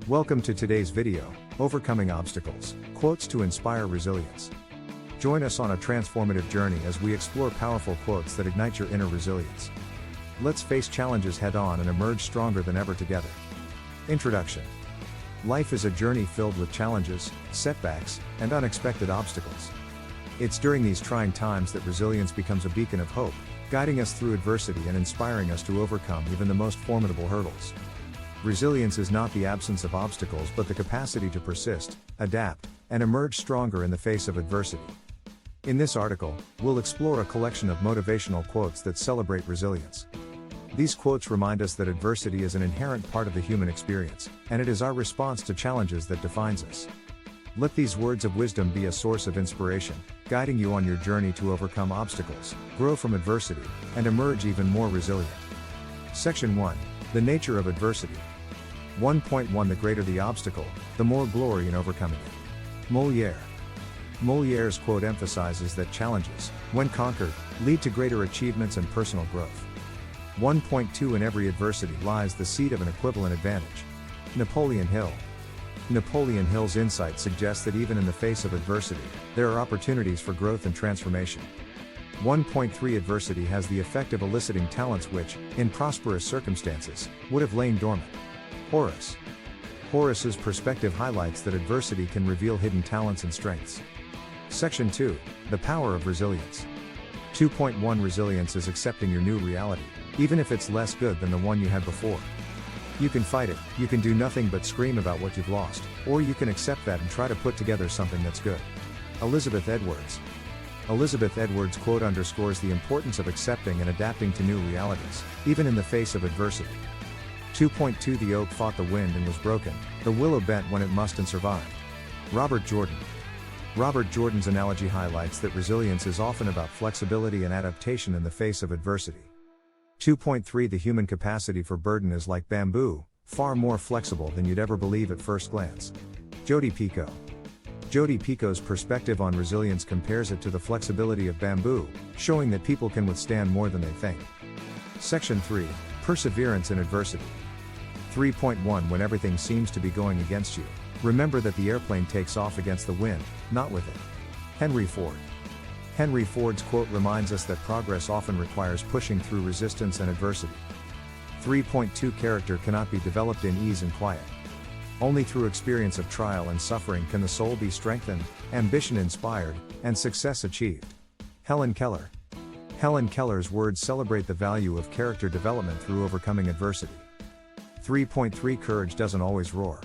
Welcome to today's video, Overcoming Obstacles, Quotes to Inspire Resilience. Join us on a transformative journey as we explore powerful quotes that ignite your inner resilience. Let's face challenges head-on and emerge stronger than ever together. Introduction. Life is a journey filled with challenges, setbacks, and unexpected obstacles. It's during these trying times that resilience becomes a beacon of hope, guiding us through adversity and inspiring us to overcome even the most formidable hurdles. Resilience is not the absence of obstacles but the capacity to persist, adapt, and emerge stronger in the face of adversity. In this article, we'll explore a collection of motivational quotes that celebrate resilience. These quotes remind us that adversity is an inherent part of the human experience, and it is our response to challenges that defines us. Let these words of wisdom be a source of inspiration, guiding you on your journey to overcome obstacles, grow from adversity, and emerge even more resilient. Section 1. The nature of adversity. 1.1 The greater the obstacle, the more glory in overcoming it. Molière. Molière's quote emphasizes that challenges, when conquered, lead to greater achievements and personal growth. 1.2 In every adversity lies the seed of an equivalent advantage. Napoleon Hill. Napoleon Hill's insight suggests that even in the face of adversity, there are opportunities for growth and transformation. 1.3 Adversity has the effect of eliciting talents which, in prosperous circumstances, would have lain dormant. Horace. Horace's perspective highlights that adversity can reveal hidden talents and strengths. Section 2. The power of resilience. 2.1 Resilience is accepting your new reality, even if it's less good than the one you had before. You can fight it, you can do nothing but scream about what you've lost, or you can accept that and try to put together something that's good. Elizabeth Edwards. Elizabeth Edwards' quote underscores the importance of accepting and adapting to new realities, even in the face of adversity. 2.2 The oak fought the wind and was broken, the willow bent when it must and survived. Robert Jordan. Robert Jordan's analogy highlights that resilience is often about flexibility and adaptation in the face of adversity. 2.3 The human capacity for burden is like bamboo, far more flexible than you'd ever believe at first glance. Jodi Picoult. Jodi Picoult's perspective on resilience compares it to the flexibility of bamboo, showing that people can withstand more than they think. Section 3. Perseverance in adversity. 3.1 When everything seems to be going against you, remember that the airplane takes off against the wind, not with it. Henry Ford. Henry Ford's quote reminds us that progress often requires pushing through resistance and adversity. 3.2 Character cannot be developed in ease and quiet. Only through experience of trial and suffering can the soul be strengthened, ambition inspired, and success achieved. Helen Keller. Helen Keller's words celebrate the value of character development through overcoming adversity. 3.3 Courage doesn't always roar.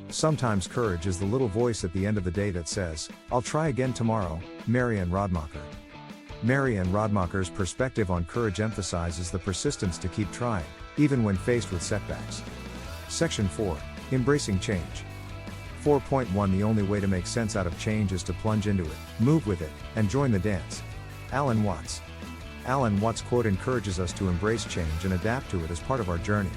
Sometimes courage is the little voice at the end of the day that says, "I'll try again tomorrow." Marianne Rodmacher. Marianne Rodmacher's perspective on courage emphasizes the persistence to keep trying, even when faced with setbacks. Section 4. Embracing change. 4.1 The only way to make sense out of change is to plunge into it, move with it, and join the dance. Alan Watts. Alan Watts' quote encourages us to embrace change and adapt to it as part of our journey.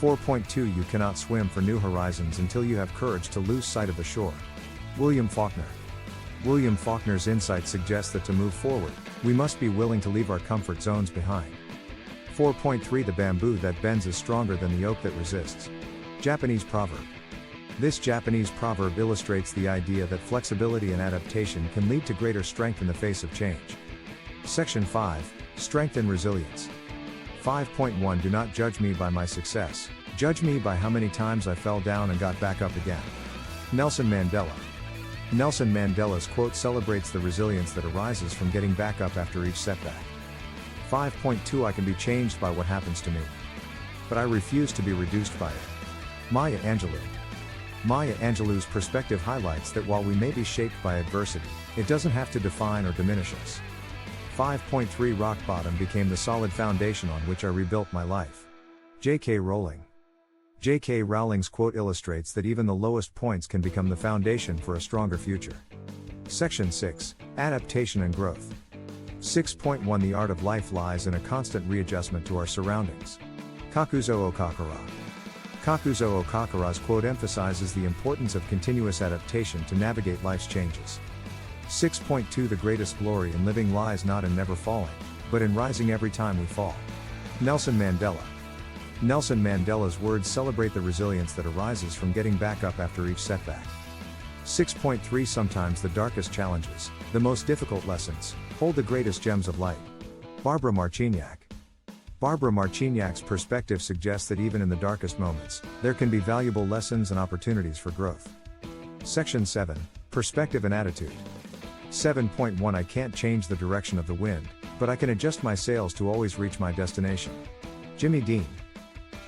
4.2 You cannot swim for new horizons until you have courage to lose sight of the shore. William Faulkner. William Faulkner's insight suggests that to move forward, we must be willing to leave our comfort zones behind. 4.3 The bamboo that bends is stronger than the oak that resists. Japanese proverb. This Japanese proverb illustrates the idea that flexibility and adaptation can lead to greater strength in the face of change. Section 5. Strength and resilience. 5.1 Do not judge me by my success, judge me by how many times I fell down and got back up again. Nelson Mandela. Nelson Mandela's quote celebrates the resilience that arises from getting back up after each setback. 5.2 I can be changed by what happens to me, but I refuse to be reduced by it. Maya Angelou. Maya Angelou's perspective highlights that while we may be shaped by adversity, it doesn't have to define or diminish us. 5.3 Rock bottom became the solid foundation on which I rebuilt my life. J.K. Rowling. J.K. Rowling's quote illustrates that even the lowest points can become the foundation for a stronger future. Section 6. Adaptation and growth. 6.1 The art of life lies in a constant readjustment to our surroundings. Kakuzo Okakura. Kakuzo Okakura's quote emphasizes the importance of continuous adaptation to navigate life's changes. 6.2 The greatest glory in living lies not in never falling, but in rising every time we fall. Nelson Mandela. Nelson Mandela's words celebrate the resilience that arises from getting back up after each setback. 6.3 Sometimes the darkest challenges, the most difficult lessons, hold the greatest gems of light. Barbara Marciniak. Barbara Marciniak's perspective suggests that even in the darkest moments, there can be valuable lessons and opportunities for growth. Section 7, Perspective and Attitude. 7.1 I can't change the direction of the wind, but I can adjust my sails to always reach my destination. Jimmy Dean.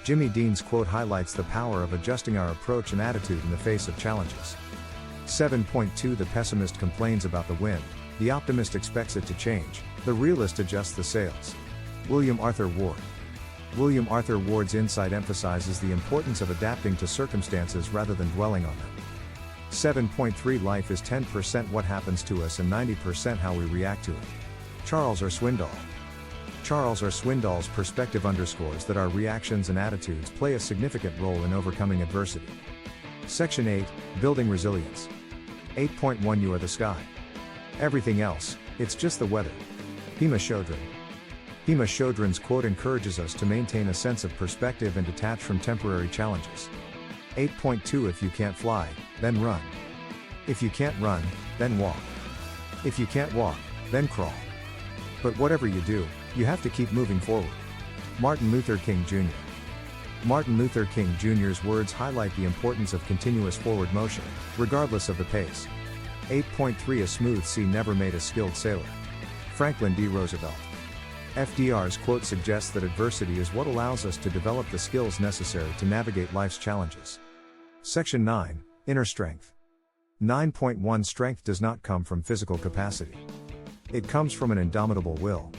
Jimmy Dean's quote highlights the power of adjusting our approach and attitude in the face of challenges. 7.2 The pessimist complains about the wind, the optimist expects it to change, the realist adjusts the sails. William Arthur Ward. William Arthur Ward's insight emphasizes the importance of adapting to circumstances rather than dwelling on them. 7.3 Life is 10% what happens to us and 90% how we react to it. Charles R. Swindoll. Charles R. Swindoll's perspective underscores that our reactions and attitudes play a significant role in overcoming adversity. Section 8, Building Resilience. 8.1 You are the sky. Everything else, it's just the weather. Pema Chodron. Pema Chodron's quote encourages us to maintain a sense of perspective and detach from temporary challenges. 8.2 If you can't fly, then run. If you can't run, then walk. If you can't walk, then crawl. But whatever you do, you have to keep moving forward. Martin Luther King Jr. Martin Luther King Jr.'s words highlight the importance of continuous forward motion, regardless of the pace. 8.3 A smooth sea never made a skilled sailor. Franklin D. Roosevelt. FDR's quote suggests that adversity is what allows us to develop the skills necessary to navigate life's challenges. Section 9, Inner Strength. 9.1 Strength does not come from physical capacity. It comes from an indomitable will.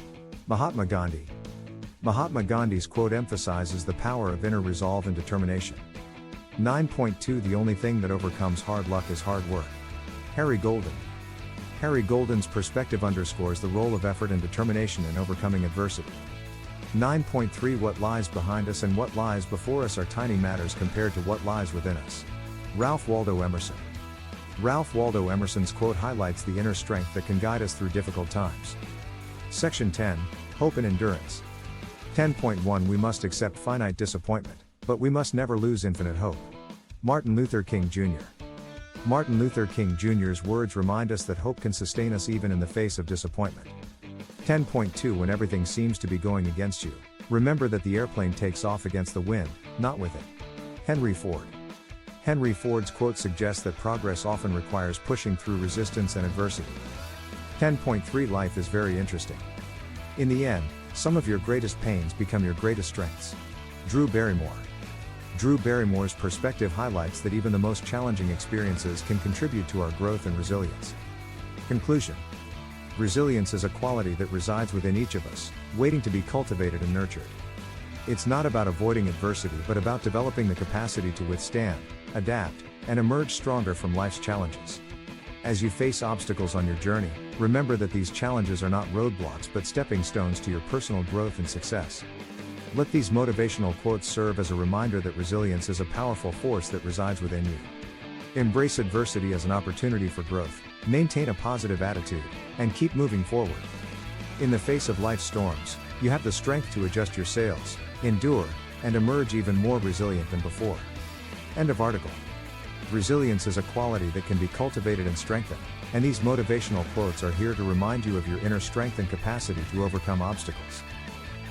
Mahatma Gandhi. Mahatma Gandhi's quote emphasizes the power of inner resolve and determination. 9.2 The only thing that overcomes hard luck is hard work. Harry Golden. Harry Golden's perspective underscores the role of effort and determination in overcoming adversity. 9.3 What lies behind us and what lies before us are tiny matters compared to what lies within us. Ralph Waldo Emerson. Ralph Waldo Emerson's quote highlights the inner strength that can guide us through difficult times. Section 10, Hope and Endurance. 10.1 We must accept finite disappointment, but we must never lose infinite hope. Martin Luther King Jr. Martin Luther King Jr.'s words remind us that hope can sustain us even in the face of disappointment. 10.2 When everything seems to be going against you, remember that the airplane takes off against the wind, not with it. Henry Ford. Henry Ford's quote suggests that progress often requires pushing through resistance and adversity. 10.3 Life is very interesting. In the end, some of your greatest pains become your greatest strengths. Drew Barrymore. Drew Barrymore's perspective highlights that even the most challenging experiences can contribute to our growth and resilience. Conclusion. Resilience is a quality that resides within each of us, waiting to be cultivated and nurtured. It's not about avoiding adversity but about developing the capacity to withstand, adapt, and emerge stronger from life's challenges. As you face obstacles on your journey, remember that these challenges are not roadblocks but stepping stones to your personal growth and success. Let these motivational quotes serve as a reminder that resilience is a powerful force that resides within you. Embrace adversity as an opportunity for growth, maintain a positive attitude, and keep moving forward. In the face of life's storms, you have the strength to adjust your sails, endure, and emerge even more resilient than before. End of article. Resilience is a quality that can be cultivated and strengthened, and these motivational quotes are here to remind you of your inner strength and capacity to overcome obstacles.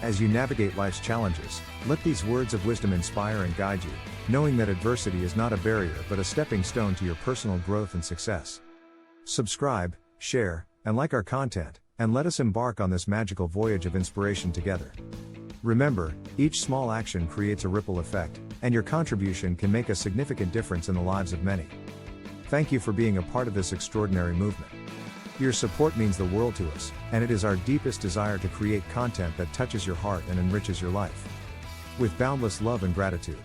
As you navigate life's challenges, let these words of wisdom inspire and guide you, knowing that adversity is not a barrier but a stepping stone to your personal growth and success. Subscribe, share, and like our content, and let us embark on this magical voyage of inspiration together. Remember, each small action creates a ripple effect, and your contribution can make a significant difference in the lives of many. Thank you for being a part of this extraordinary movement. Your support means the world to us, and it is our deepest desire to create content that touches your heart and enriches your life. With boundless love and gratitude.